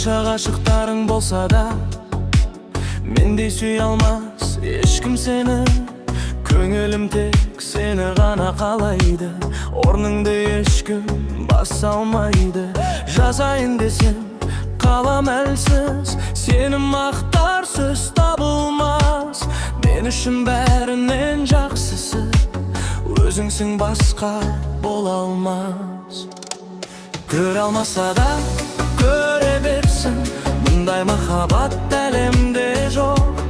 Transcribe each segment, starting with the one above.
Qancha ғашықтарың болса да, мендей сүй алмас ешкім сені. Көңілім тек сені ғана қалайды, орныңды ешкім баса алмайды. Жазайын десем қалам әлсіз, сені мақтар сөз табылмас. Мен үшін бәрінен жақсысы өзіңсің, басқа бола алмас. Көре алмаса да көре берсін, мұндай махаббат әлемде жоқ.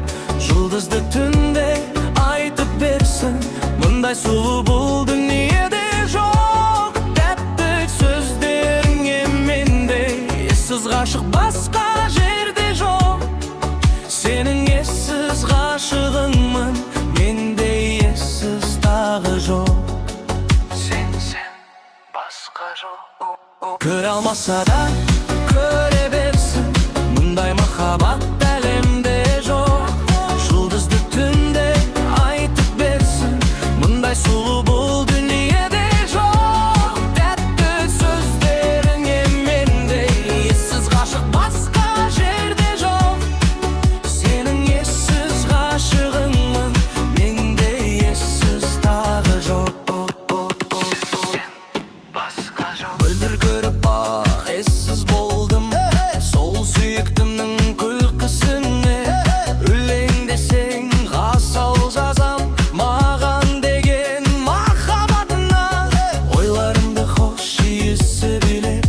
Жұлдызды түнде айтып берсін, мұндай сұлу бұл дүниеде жоқ. Тәтті сөздеріңе мендей ессіз ғашық басқа жерде жоқ. Сенің ессіз ғашығыңмын, мендей ессіз тағы жоқ. Сен басқа жоқ. Көре алмаса да көре берсін, мұндай махаббат әлемде жоқ. Жұлдызды түнде айтып берсін, мұндай сұлу бұл дүниеде жоқ. Тәтті сөздеріңе мендей ессіз ғашық басқа жерде жоқ. Сенің ессіз ғашығыңмын, мендей ессіз тағы жоқ. Басқа жоқ. Мөлдір көріп ессіз болдым, сол сүйіктімнің күлкісіне. Өлең десең ғасал жазам, маған деген махаббатына. Ойларымды хош иісі билеп,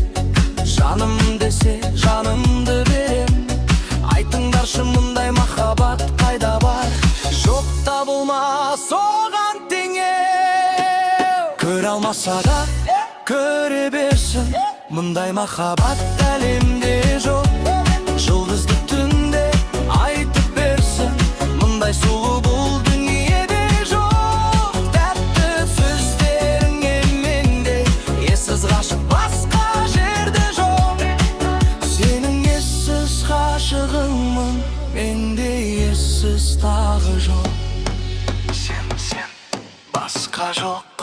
жаным десе жанымды берем. Айтыңдаршы, мұндай махаббат қайда бар? Жоқ табылмас оған теңеу. Көре алмаса да көре берсін, мұндай махаббат әлемде жоқ. Жұлдызды түнде айтып берсін, мұндай сұлу бұл дүниеде жоқ. Тәтті сөздеріңе мендей ессіз ғашық басқа жерде жоқ. Сенің ессіз ғашығыңмын, мендей ессіз тағы жоқ. Сен басқа жоқ.